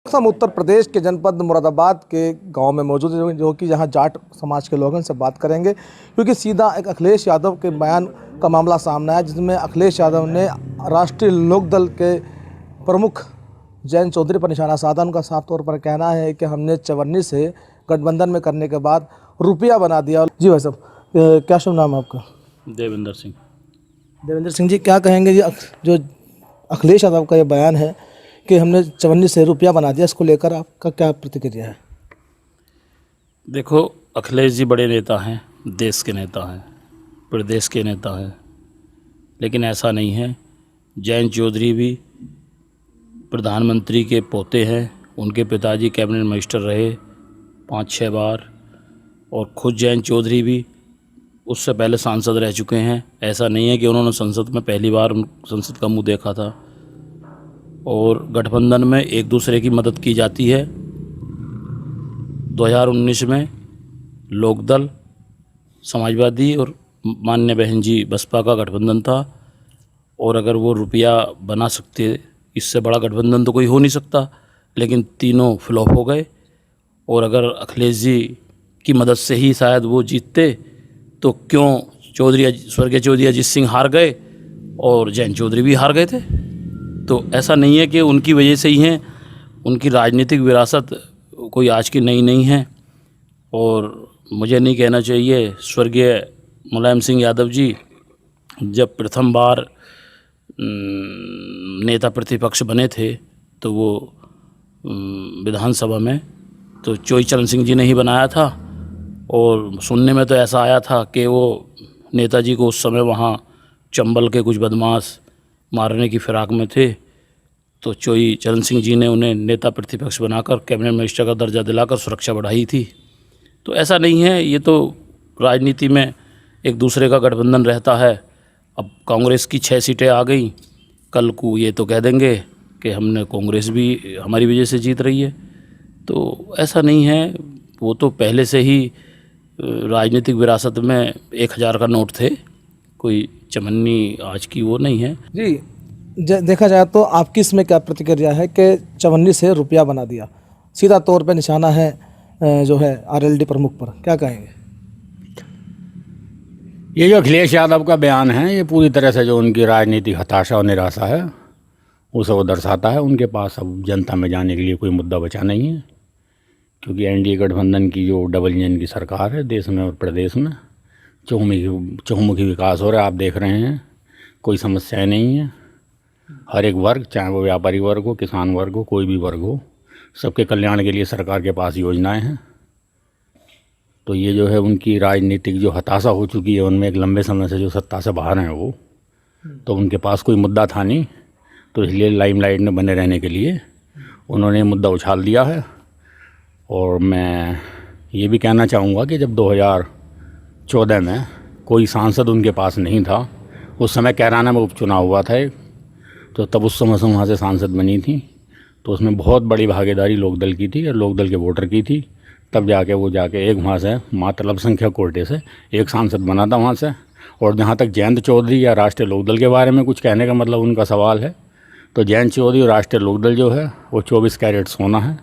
हम उत्तर प्रदेश के जनपद मुरादाबाद के गांव में मौजूद हैं, जो कि यहाँ जाट समाज के लोगों से बात करेंगे, क्योंकि सीधा एक अखिलेश यादव के बयान का मामला सामने आया, जिसमें अखिलेश यादव ने राष्ट्रीय लोकदल के प्रमुख जयंत चौधरी पर निशाना साधा। उनका साफ तौर पर कहना है कि हमने चवन्नी से गठबंधन में करने के बाद रुपया बना दिया। जी भाई साहब, क्या शुभ नाम है आपका? देवेंद्र सिंह। देवेंद्र सिंह जी, क्या कहेंगे जी जो अखिलेश यादव का ये बयान है कि हमने चवन्नी से रुपया बना दिया, इसको लेकर आपका क्या प्रतिक्रिया है? देखो, अखिलेश जी बड़े नेता हैं, देश के नेता हैं, प्रदेश के नेता हैं, लेकिन ऐसा नहीं है। जयंत चौधरी भी प्रधानमंत्री के पोते हैं। उनके पिताजी कैबिनेट मिनिस्टर रहे 5-6 बार, और खुद जयंत चौधरी भी उससे पहले सांसद रह चुके हैं। ऐसा नहीं है कि उन्होंने संसद में पहली बार संसद का मुंह देखा था। और गठबंधन में एक दूसरे की मदद की जाती है। 2019 में लोकदल, समाजवादी और मान्य बहन जी बसपा का गठबंधन था, और अगर वो रुपया बना सकते, इससे बड़ा गठबंधन तो कोई हो नहीं सकता, लेकिन तीनों फ्लॉप हो गए। और अगर अखिलेश जी की मदद से ही शायद वो जीतते, तो क्यों चौधरी स्वर्गीय चौधरी अजीत सिंह हार गए और जयंत चौधरी भी हार गए थे? तो ऐसा नहीं है कि उनकी वजह से ही हैं। उनकी राजनीतिक विरासत कोई आज की नई नहीं है। और मुझे नहीं कहना चाहिए, स्वर्गीय मुलायम सिंह यादव जी जब प्रथम बार नेता प्रतिपक्ष बने थे, तो वो विधानसभा में तो चोई चरण सिंह जी ने ही बनाया था। और सुनने में तो ऐसा आया था कि वो नेताजी को उस समय वहाँ चंबल के कुछ बदमाश मारने की फिराक में थे, तो चोई चरण सिंह जी ने उन्हें नेता प्रतिपक्ष बनाकर कैबिनेट मिनिस्टर का दर्जा दिलाकर सुरक्षा बढ़ाई थी। तो ऐसा नहीं है, ये तो राजनीति में एक दूसरे का गठबंधन रहता है। अब कांग्रेस की 6 सीटें आ गई, कल को ये तो कह देंगे कि हमने कांग्रेस भी हमारी वजह से जीत रही है। तो ऐसा नहीं है, वो तो पहले से ही राजनीतिक विरासत में 1000 का नोट थे, कोई चमन्नी आज की वो नहीं है जी। देखा जाए तो आपकी इसमें क्या प्रतिक्रिया है कि चवन्नी से रुपया बना दिया, सीधा तौर पे निशाना है जो है आरएलडी प्रमुख पर, क्या कहेंगे? ये जो अखिलेश यादव का बयान है, ये पूरी तरह से जो उनकी राजनीतिक हताशा और निराशा है उसे वो दर्शाता है। उनके पास अब जनता में जाने के लिए कोई मुद्दा बचा नहीं है, क्योंकि एनडीए गठबंधन की जो डबल इंजन की सरकार है देश में और प्रदेश में, चहुमुखी विकास हो रहा है। आप देख रहे हैं, कोई समस्याएं नहीं है। हर एक वर्ग, चाहे वो व्यापारी वर्ग हो, किसान वर्ग हो, कोई भी वर्ग हो, सबके कल्याण के लिए सरकार के पास योजनाएं हैं। तो ये जो है उनकी राजनीतिक जो हताशा हो चुकी है, उनमें एक लंबे समय से जो सत्ता से बाहर हैं वो, तो उनके पास कोई मुद्दा था नहीं, तो इसलिए लाइमलाइट में बने रहने के लिए उन्होंने मुद्दा उछाल दिया है। और मैं ये भी कहना चाहूँगा कि जब 2014 में कोई सांसद उनके पास नहीं था, उस समय कैराना में उपचुनाव हुआ था, तो तब उस समय से वहाँ से सांसद बनी थी, तो उसमें बहुत बड़ी भागीदारी लोकदल की थी और लोकदल के वोटर की थी। तब जाके वो एक वहाँ से मात्र अल्पसंख्यक कोटे से एक सांसद बना था वहाँ से। और जहाँ तक जयंत चौधरी या राष्ट्रीय लोकदल के बारे में कुछ कहने का मतलब उनका सवाल है, तो जयंत चौधरी और राष्ट्रीय लोकदल जो है वो 24 कैरेट सोना है।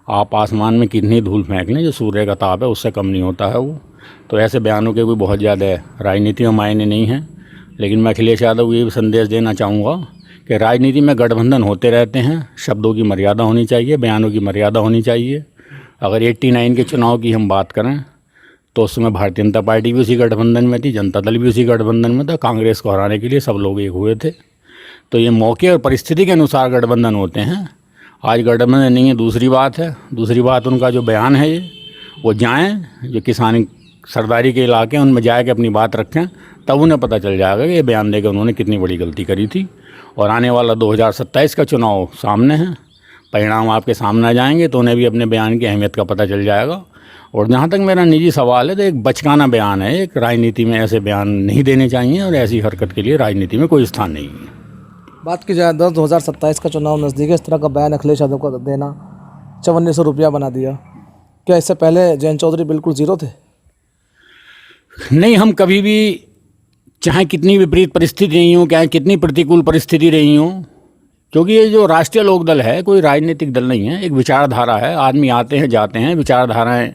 आप आसमान में कितनी धूल फेंक लें, जो सूर्य का ताप है उससे कम नहीं होता है वो। तो ऐसे बयानों के कोई बहुत ज़्यादा राजनीति में मायने नहीं हैं। लेकिन मैं अखिलेश यादव को ये भी संदेश देना चाहूँगा कि राजनीति में गठबंधन होते रहते हैं, शब्दों की मर्यादा होनी चाहिए, बयानों की मर्यादा होनी चाहिए। अगर 89 के चुनाव की हम बात करें, तो उस समय भारतीय जनता पार्टी भी उसी गठबंधन में थी, जनता दल भी उसी गठबंधन में था, कांग्रेस को हराने के लिए सब लोग एक हुए थे। तो ये मौके और परिस्थिति के अनुसार गठबंधन होते हैं। आज गठबंधन नहीं है, दूसरी बात है। दूसरी बात, उनका जो बयान है ये, वो जाएँ जो किसान सरदारी के इलाके हैं उनमें जाके अपनी बात रखें, तब उन्हें पता चल जाएगा कि ये बयान देकर उन्होंने कितनी बड़ी गलती करी थी। और आने वाला 2027 का चुनाव सामने है, परिणाम आपके सामने आ जाएंगे, तो उन्हें भी अपने बयान की अहमियत का पता चल जाएगा। और जहाँ तक मेरा निजी सवाल है, तो एक बचकाना बयान है, एक राजनीति में ऐसे बयान नहीं देने चाहिए और ऐसी हरकत के लिए राजनीति में कोई स्थान नहीं है। बात की जाए 2027 का चुनाव नज़दीक है, इस तरह का बयान अखिलेश यादव को देना, चवन्नी से रुपया बना दिया, क्या इससे पहले जयंत चौधरी बिल्कुल जीरो थे? नहीं, हम कभी भी, चाहे कितनी विपरीत परिस्थिति रही हो, चाहे कितनी प्रतिकूल परिस्थिति रही हो, क्योंकि ये जो राष्ट्रीय लोकदल है कोई राजनीतिक दल नहीं है, एक विचारधारा है। आदमी आते हैं जाते हैं, विचारधाराएं,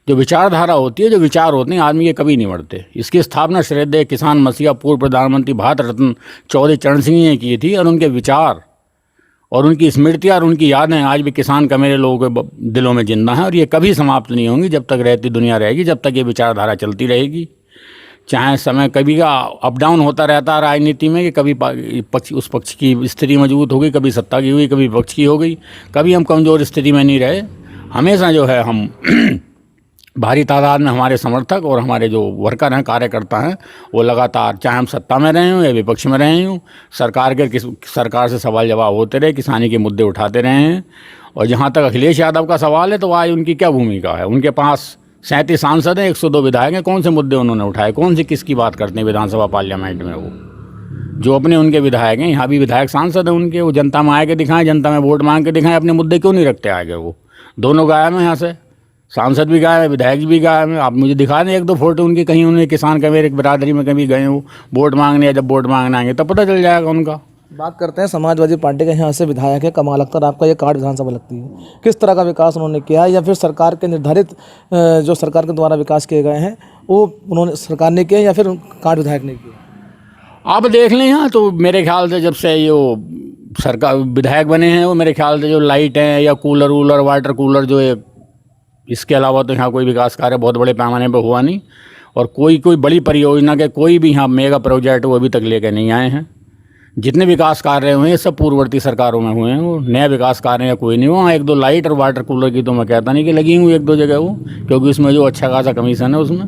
जो विचारधारा होती है, जो विचार होते हैं, आदमी ये कभी नहीं मरते। इसकी स्थापना श्रद्धेय किसान मसीहा पूर्व प्रधानमंत्री भारत रत्न चौधरी चरण सिंह ने की थी, और उनके विचार और उनकी स्मृतियाँ और उनकी यादें आज भी किसान का मेरे लोगों के दिलों में जिंदा हैं, और ये कभी समाप्त नहीं होंगी जब तक रहती दुनिया रहेगी, जब तक ये विचारधारा चलती रहेगी। चाहे समय कभी का अप डाउन होता रहता है राजनीति में, कि कभी पक्ष उस पक्ष की स्थिति मजबूत हो गई, कभी सत्ता की हुई, कभी विपक्ष की हो गई, कभी हम कमज़ोर स्थिति में नहीं रहे। हमेशा जो है हम भारी तादाद में हमारे समर्थक और हमारे जो वर्कर हैं, कार्यकर्ता हैं, वो लगातार, चाहे हम सत्ता में रहे हों या विपक्ष में रहे हों, सरकार से सवाल जवाब होते रहे, किसानी के मुद्दे उठाते रहे हैं। और जहाँ तक अखिलेश यादव का सवाल है, तो आज उनकी क्या भूमिका है? उनके पास 37 सांसद हैं, 102 विधायक हैं, कौन से मुद्दे उन्होंने उठाए? कौन सी किसकी बात करते हैं विधानसभा पार्लियामेंट में? वो जो अपने उनके विधायक हैं, यहाँ भी विधायक सांसद हैं उनके, वो जनता में आके दिखाएं, जनता में वोट मांग के दिखाएं, अपने मुद्दे क्यों नहीं रखते आगे? वो दोनों गायब हैं यहाँ से, सांसद भी गायब है, विधायक भी गायब है। आप मुझे दिखा दें 1-2 फोटो उनकी, कहीं उन्होंने किसान का मेरे बिरादरी में कभी गए हो वोट मांगने, या जब वोट मांगने आएंगे तब पता चल जाएगा उनका। बात करते हैं समाजवादी पार्टी के यहाँ से विधायक है कमाल अख्तर, आपका ये कार्ड विधानसभा लगती है, किस तरह का विकास उन्होंने किया है, या फिर सरकार के निर्धारित जो सरकार के द्वारा विकास किए गए हैं वो उन्होंने सरकार ने किए या फिर कार्ड विधायक ने किए? आप देख लें यहाँ तो मेरे ख्याल से जब से ये सरकार विधायक बने हैं, वो मेरे ख्याल से जो लाइट हैं या कूलर वूलर, वाटर कूलर जो है, इसके अलावा तो यहाँ कोई विकास कार्य बहुत बड़े पैमाने पर हुआ नहीं। और कोई बड़ी परियोजना के कोई भी यहाँ मेगा प्रोजेक्ट वो अभी तक लेकर नहीं आए हैं। जितने विकास कार्य हुए हैं सब पूर्ववर्ती सरकारों में हुए हैं, वो नया विकास कार्य या कोई नहीं हुआ। 1-2 लाइट और वाटर कूलर की तो मैं कहता नहीं कि लगी हुई 1-2 जगह वो, क्योंकि उसमें जो अच्छा खासा कमीशन है, उसमें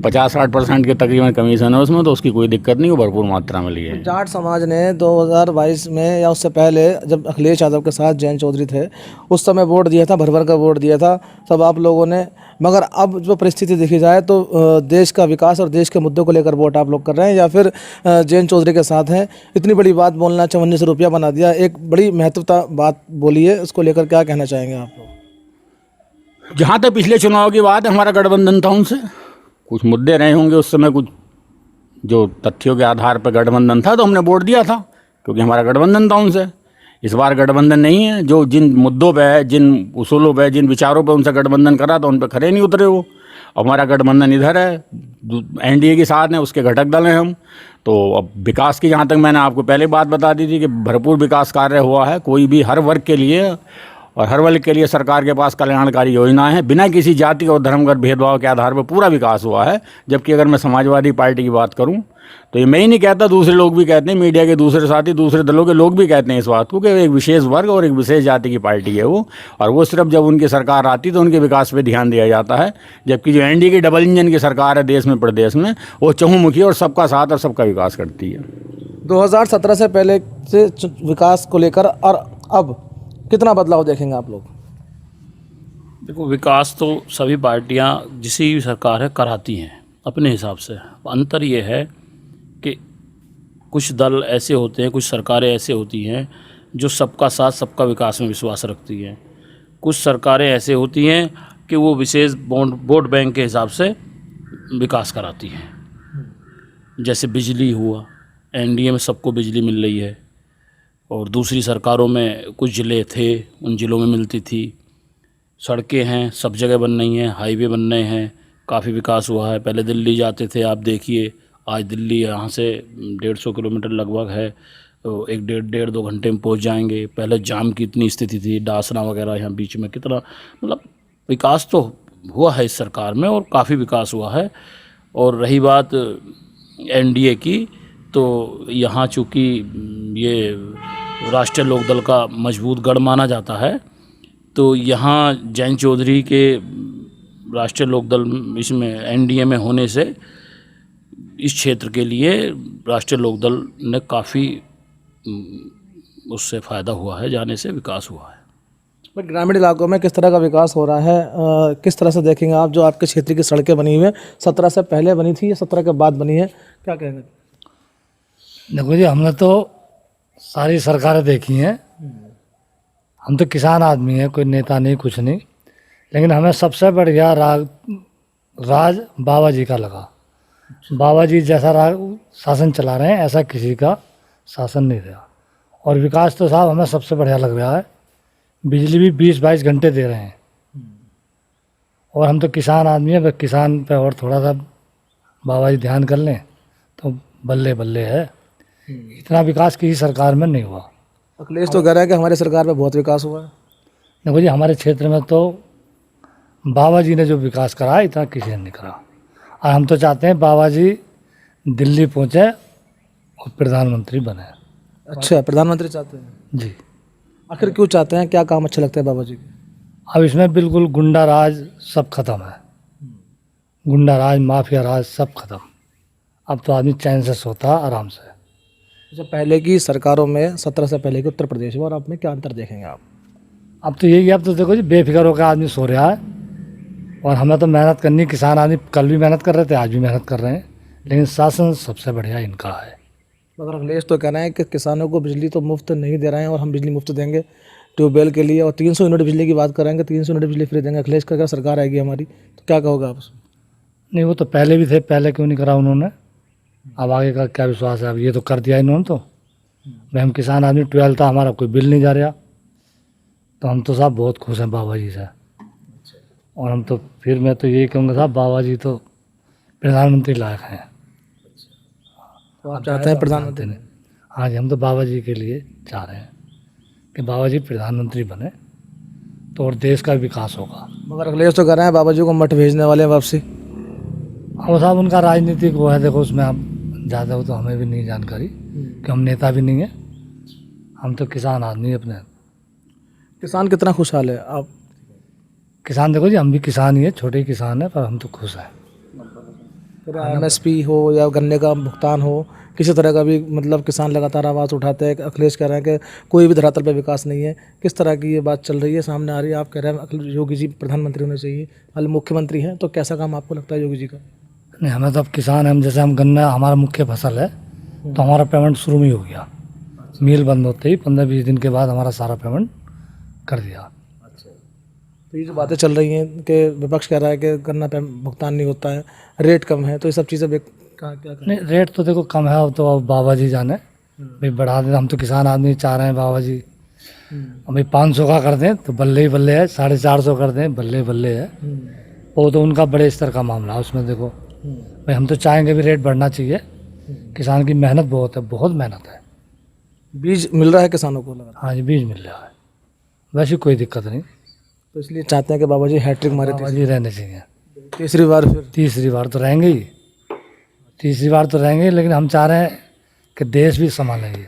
50-60% के तकरीबन कमीशन है उसमें, तो उसकी कोई दिक्कत नहीं, वो भरपूर मात्रा में लिए है। जाट समाज ने 2022 में या उससे पहले जब अखिलेश यादव के साथ जयंत चौधरी थे, उस समय वोट दिया था, भर भर का वोट दिया था सब आप लोगों ने। मगर अब जो परिस्थिति देखी जाए तो देश का विकास और देश के मुद्दों को लेकर वोट आप लोग कर रहे हैं, या फिर जयंत चौधरी के साथ हैं? इतनी बड़ी बात बोलना, 54 रुपया बना दिया, एक बड़ी महत्वता बात बोली है, उसको लेकर क्या कहना चाहेंगे आप लोग? जहाँ तक पिछले चुनाव की बात है, हमारा गठबंधन था उनसे, कुछ मुद्दे रहे होंगे उस समय, कुछ जो तथ्यों के आधार पर गठबंधन था, तो हमने वोट दिया था, क्योंकि हमारा गठबंधन था उनसे। इस बार गठबंधन नहीं है, जो जिन मुद्दों पे है, जिन उसूलों पे, जिन विचारों पे उनसे गठबंधन करा, तो उन पे खड़े नहीं उतरे वो। अब हमारा गठबंधन इधर है, एनडीए के साथ है, उसके घटक दल हैं हम। तो अब विकास की, जहाँ तक मैंने आपको पहले बात बता दी थी कि भरपूर विकास कार्य हुआ है, कोई भी हर वर्ग के लिए और हर वर्ग के लिए सरकार के पास कल्याणकारी योजनाएं हैं, बिना किसी जाति और धर्मगत भेदभाव के आधार पर पूरा विकास हुआ है। जबकि अगर मैं समाजवादी पार्टी की बात करूं तो ये मैं ही नहीं कहता, दूसरे लोग भी कहते हैं, मीडिया के दूसरे साथी, दूसरे दलों के लोग भी कहते हैं इस बात को, कि एक विशेष वर्ग और एक विशेष जाति की पार्टी है वो, और वो सिर्फ जब उनकी सरकार आती तो उनके विकास पे ध्यान दिया जाता है। जबकि जो एनडीए की डबल इंजन की सरकार है देश में, प्रदेश में, वो चहुमुखी और सबका साथ और सबका विकास करती है। 2017 से पहले से विकास को लेकर और अब कितना बदलाव देखेंगे आप लोग? देखो, विकास तो सभी पार्टियां जिसी भी सरकार है कराती हैं अपने हिसाब से। अंतर ये है कि कुछ दल ऐसे होते हैं, कुछ सरकारें ऐसे होती हैं जो सबका साथ सबका विकास में विश्वास रखती हैं। कुछ सरकारें ऐसे होती हैं कि वो विशेष वोट बैंक के हिसाब से विकास कराती हैं। जैसे बिजली हुआ, एनडीए में सबको बिजली मिल रही है, और दूसरी सरकारों में कुछ ज़िले थे, उन ज़िलों में मिलती थी। सड़कें हैं, सब जगह बन रही हैं, हाईवे बन रहे हैं, काफ़ी विकास हुआ है। पहले दिल्ली जाते थे, आप देखिए आज दिल्ली यहाँ से 150 किलोमीटर लगभग है, तो 1-1.5-2 घंटे में पहुँच जाएंगे। पहले जाम की इतनी स्थिति थी, डासना वगैरह यहाँ बीच में, कितना मतलब विकास तो हुआ है इस सरकार में, और काफ़ी विकास हुआ है। और रही बात एनडीए की, तो यहाँ चूँकि ये राष्ट्रीय लोकदल का मजबूत गढ़ माना जाता है, तो यहाँ जयंत चौधरी के राष्ट्रीय लोकदल इसमें एनडीए में होने से इस क्षेत्र के लिए राष्ट्रीय लोकदल ने काफ़ी उससे फ़ायदा हुआ है, जाने से विकास हुआ है। ग्रामीण इलाकों में किस तरह का विकास हो रहा है, किस तरह से देखेंगे आप? जो आपके क्षेत्र की सड़कें बनी हुई हैं, 17 से पहले बनी थी या 17 के बाद बनी है, क्या कहेंगे? देखो जी, हमने तो सारी सरकारें देखी हैं, हम तो किसान आदमी हैं, कोई नेता नहीं, कुछ नहीं, लेकिन हमें सबसे बढ़िया राज बाबा जी का लगा। बाबा जी जैसा शासन चला रहे हैं, ऐसा किसी का शासन नहीं रहा। और विकास तो साहब हमें सबसे बढ़िया लग रहा है। बिजली भी 20-22 घंटे दे रहे हैं। और हम तो किसान आदमी हैं, बस किसान पे और थोड़ा सा बाबा जी ध्यान कर लें तो बल्ले बल्ले है। इतना विकास किसी सरकार में नहीं हुआ। अखिलेश तो कह रहे हैं कि हमारी सरकार में बहुत विकास हुआ है। देखो जी, हमारे क्षेत्र में तो बाबा जी ने जो विकास करा है इतना किसी ने नहीं करा। और हम तो चाहते हैं बाबा जी दिल्ली पहुँचे और प्रधानमंत्री बने। अच्छा, प्रधानमंत्री चाहते हैं? जी। आखिर क्यों चाहते हैं, क्या काम अच्छे लगते हैं बाबा जी के? अब इसमें बिल्कुल गुंडा राज सब खत्म है। गुंडा राज, माफिया राज सब खत्म। अब तो आदमी चैन से सोता आराम से। अच्छा, पहले की सरकारों में 17 से पहले के उत्तर प्रदेश में और आप में क्या अंतर देखेंगे आप? अब तो यही, अब तो देखो जी बेफिक्र होकर आदमी सो रहा है। और हमें तो मेहनत करनी, किसान आदमी कल भी मेहनत कर रहे थे, आज भी मेहनत कर रहे हैं, लेकिन शासन सबसे बढ़िया इनका है। मगर अखिलेश तो कहना है कि किसानों को बिजली तो मुफ्त नहीं दे रहे हैं और हम बिजली मुफ्त देंगे ट्यूबवेल के लिए, और 300 यूनिट बिजली की बात करेंगे, 300 यूनिट बिजली फ्री देंगे। अखिलेश का अगर सरकार आएगी हमारी तो क्या कहोगे आप उसमें? नहीं, वो तो पहले भी थे, पहले क्यों नहीं करा उन्होंने? अब आगे का क्या विश्वास है? अब ये तो कर दिया इन्होंने। तो भाई हम किसान आदमी, 12 था हमारा, कोई बिल नहीं जा रहा, तो हम तो साहब बहुत खुश हैं बाबा जी से। और हम तो फिर मैं तो यही कहूँगा साहब, बाबा जी तो प्रधानमंत्री लायक हैं। तो आप चाहते हैं प्रधानमंत्री? हाँ जी, हम तो बाबा जी के लिए चाह रहे हैं कि बाबा जी प्रधानमंत्री बने तो और देश का विकास होगा। मगर अखिलेश तो कह रहे हैं बाबा जी को मठ भेजने वाले हैं वापसी। अब साहब उनका राजनीतिक वो है, देखो उसमें आप ज़्यादा हो तो हमें भी नहीं जानकारी, कि हम नेता भी नहीं है, हम तो किसान आदमी अपने। किसान कितना खुशहाल है आप? किसान देखो जी, हम भी किसान ही है, छोटे ही किसान है, पर हम तो खुश हैं। फिर MSP हो या गन्ने का भुगतान हो, किसी तरह का भी, मतलब किसान लगातार आवाज़ उठाते हैं। अखिलेश कह रहे हैं कि कोई भी धरातल पर विकास नहीं है। किस तरह की ये बात चल रही है, सामने आ रही है? आप कह रहे हैं योगी जी प्रधानमंत्री होने चाहिए, हाल मुख्यमंत्री हैं, तो कैसा काम आपको लगता है योगी जी का? नहीं, हमें तो अब किसान है, हम जैसे हम गन्ना हमारा मुख्य फसल है, तो हमारा पेमेंट शुरू में ही हो गया। मिल बंद होते ही 15-20 दिन के बाद हमारा सारा पेमेंट कर दिया। तो ये जो बातें चल रही हैं कि विपक्ष कह रहा है कि गन्ना पे भुगतान नहीं होता है, रेट कम है, तो ये सब चीज़ें क्या करें? नहीं, रेट तो देखो कम है, अब तो अब बाबा जी जाने, भाई बढ़ा दें। हम तो किसान आदमी चाह रहे हैं बाबा जी अब भाई 500 का कर दें तो बल्ले ही बल्ले है, 450 कर दें बल्ले बल्ले है। वो तो उनका बड़े स्तर का मामला है, उसमें देखो भाई हम तो चाहेंगे भी रेट बढ़ना चाहिए। किसान की मेहनत बहुत है, बहुत मेहनत है। बीज मिल रहा है किसानों को लगातार? हाँ जी, बीज मिल रहा है, वैसे कोई दिक्कत नहीं। तो इसलिए चाहते हैं कि बाबा जी हैट्रिक मारे बाबा जी रहने चाहिए। तीसरी बार फिर। तीसरी बार तो रहेंगे ही, तीसरी बार तो रहेंगे, लेकिन हम चाह रहे हैं कि देश भी संभालेंगे।